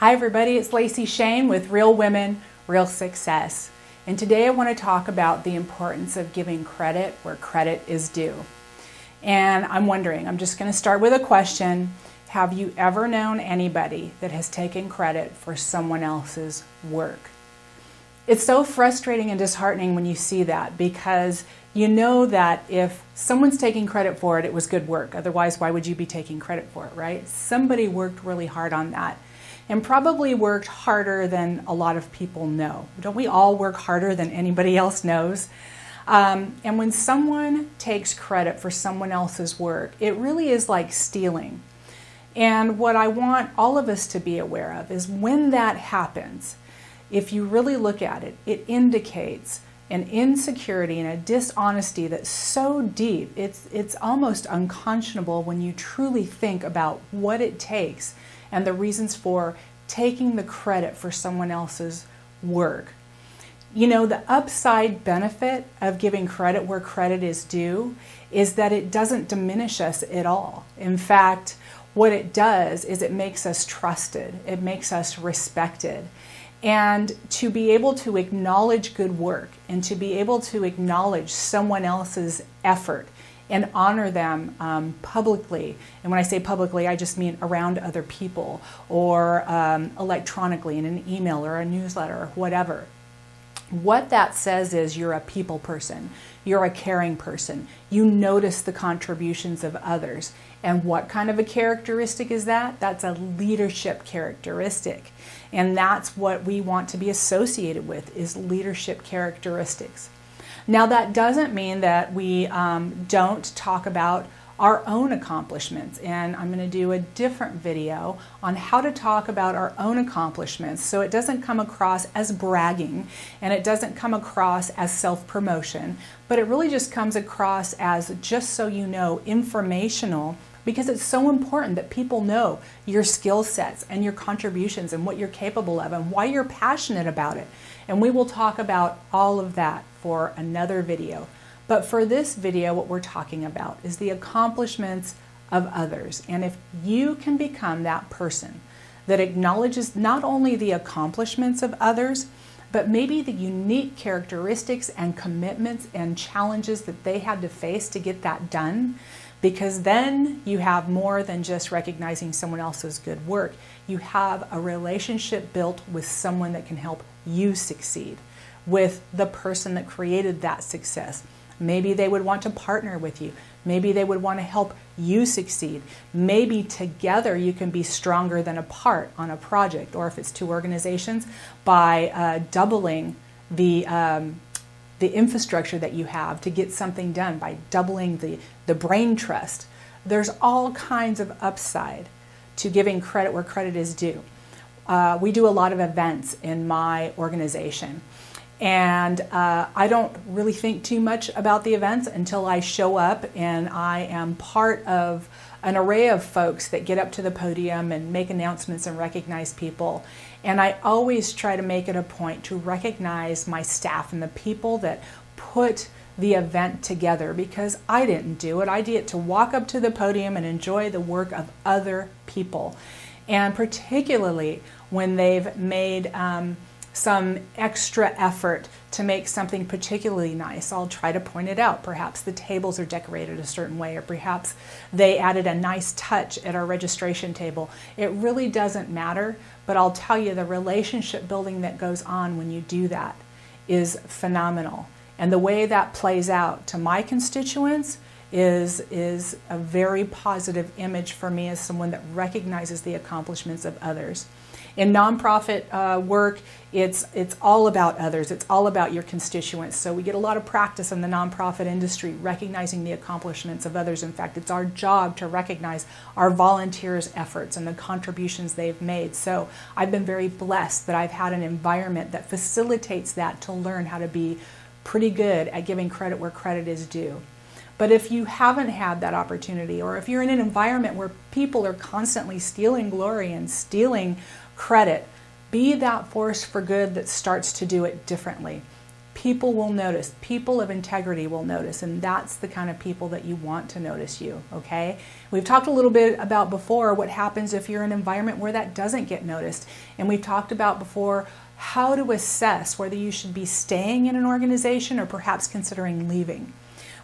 Hi everybody, it's Lacey Shane with Real Women, Real Success. And today I want to talk about the importance of giving credit where credit is due. And I'm just going to start with a question. Have you ever known anybody that has taken credit for someone else's work? It's so frustrating and disheartening when you see that, because you know that if someone's taking credit for it, it was good work. Otherwise, why would you be taking credit for it, right? Somebody worked really hard on that and probably worked harder than a lot of people know. Don't we all work harder than anybody else knows? And when someone takes credit for someone else's work, it really is like stealing. And what I want all of us to be aware of is when that happens, if you really look at it, it indicates an insecurity and a dishonesty that's so deep, it's almost unconscionable when you truly think about what it takes and the reasons for taking the credit for someone else's work. You know, the upside benefit of giving credit where credit is due is that it doesn't diminish us at all. In fact, what it does is it makes us trusted, it makes us respected. And to be able to acknowledge good work and to be able to acknowledge someone else's effort and honor them publicly. And when I say publicly, I just mean around other people or electronically in an email or a newsletter or whatever. What that says is you're a people person. You're a caring person. You notice the contributions of others. And what kind of a characteristic is that? That's a leadership characteristic. And that's what we want to be associated with, is leadership characteristics. Now, that doesn't mean that we don't talk about our own accomplishments. And I'm going to do a different video on how to talk about our own accomplishments so it doesn't come across as bragging and it doesn't come across as self-promotion, but it really just comes across as, just so you know, informational, because it's so important that people know your skill sets and your contributions and what you're capable of and why you're passionate about it. And we will talk about all of that for another video. But for this video, what we're talking about is the accomplishments of others. And if you can become that person that acknowledges not only the accomplishments of others, but maybe the unique characteristics and commitments and challenges that they had to face to get that done, because then you have more than just recognizing someone else's good work. You have a relationship built with someone that can help you succeed, with the person that created that success. Maybe they would want to partner with you. Maybe they would want to help you succeed. Maybe together you can be stronger than apart on a project, or if it's two organizations, by doubling the infrastructure that you have to get something done, by doubling the brain trust. There's all kinds of upside to giving credit where credit is due. We do a lot of events in my organization. And I don't really think too much about the events until I show up and I am part of an array of folks that get up to the podium and make announcements and recognize people. And I always try to make it a point to recognize my staff and the people that put the event together, because I didn't do it. I did to walk up to the podium and enjoy the work of other people. And particularly when they've made some extra effort to make something particularly nice, I'll try to point it out. Perhaps the tables are decorated a certain way, or perhaps they added a nice touch at our registration table. It really doesn't matter, but I'll tell you, the relationship building that goes on when you do that is phenomenal. And the way that plays out to my constituents is a very positive image for me as someone that recognizes the accomplishments of others. In nonprofit work, it's all about others. It's all about your constituents. So we get a lot of practice in the nonprofit industry recognizing the accomplishments of others. In fact, it's our job to recognize our volunteers' efforts and the contributions they've made. So I've been very blessed that I've had an environment that facilitates that, to learn how to be pretty good at giving credit where credit is due. But if you haven't had that opportunity, or if you're in an environment where people are constantly stealing glory and stealing credit, be that force for good that starts to do it differently. People will notice. People of integrity will notice, and that's the kind of people that you want to notice you, okay? We've talked a little bit about before what happens if you're in an environment where that doesn't get noticed, and we've talked about before how to assess whether you should be staying in an organization or perhaps considering leaving.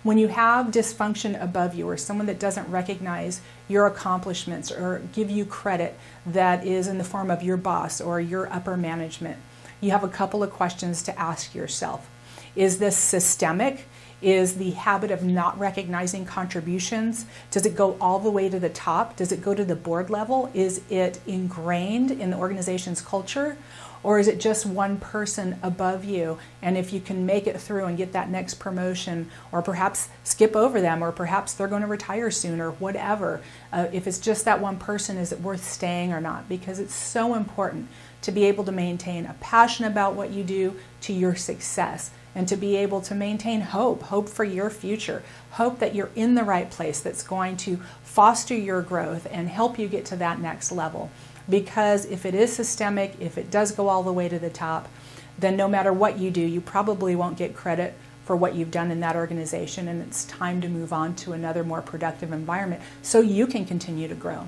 When you have dysfunction above you or someone that doesn't recognize your accomplishments or give you credit that is in the form of your boss or your upper management, you have a couple of questions to ask yourself. Is this systemic? Is the habit of not recognizing contributions, does it go all the way to the top? Does it go to the board level? Is it ingrained in the organization's culture? Or is it just one person above you? And if you can make it through and get that next promotion, or perhaps skip over them, or perhaps they're going to retire soon, or whatever, if it's just that one person, is it worth staying or not? Because it's so important to be able to maintain a passion about what you do to your success, and to be able to maintain hope for your future, hope that you're in the right place that's going to foster your growth and help you get to that next level. Because if it is systemic, if it does go all the way to the top, then no matter what you do, you probably won't get credit for what you've done in that organization, and it's time to move on to another more productive environment so you can continue to grow.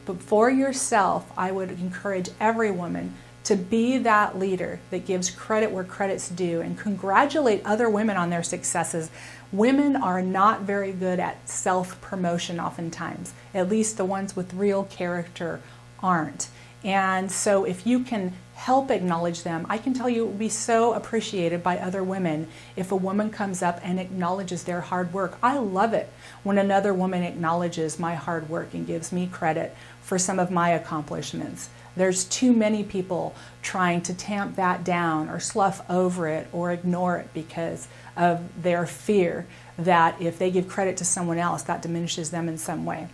But for yourself, I would encourage every woman to be that leader that gives credit where credit's due and congratulate other women on their successes. Women are not very good at self-promotion oftentimes, at least the ones with real character aren't. And so if you can help acknowledge them, I can tell you it will be so appreciated by other women if a woman comes up and acknowledges their hard work. I love it when another woman acknowledges my hard work and gives me credit for some of my accomplishments. There's too many people trying to tamp that down or slough over it or ignore it because of their fear that if they give credit to someone else, that diminishes them in some way.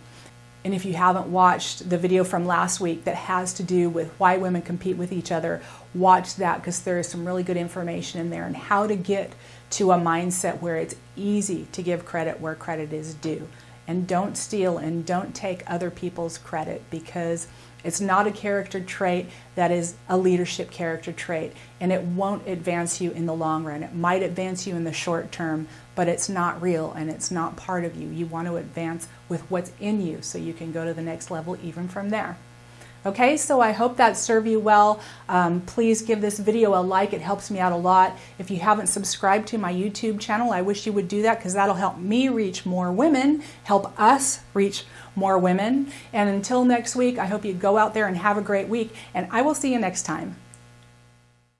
And if you haven't watched the video from last week that has to do with why women compete with each other, watch that, because there is some really good information in there on how to get to a mindset where it's easy to give credit where credit is due. And don't steal and don't take other people's credit, because it's not a character trait that is a leadership character trait, and it won't advance you in the long run. It might advance you in the short term, but it's not real and it's not part of you. You want to advance with what's in you so you can go to the next level even from there. Okay, so I hope that served you well. Please give this video a like. It helps me out a lot. If you haven't subscribed to my YouTube channel, I wish you would do that, because that'll help me reach more women, help us reach more women. And until next week, I hope you go out there and have a great week, and I will see you next time.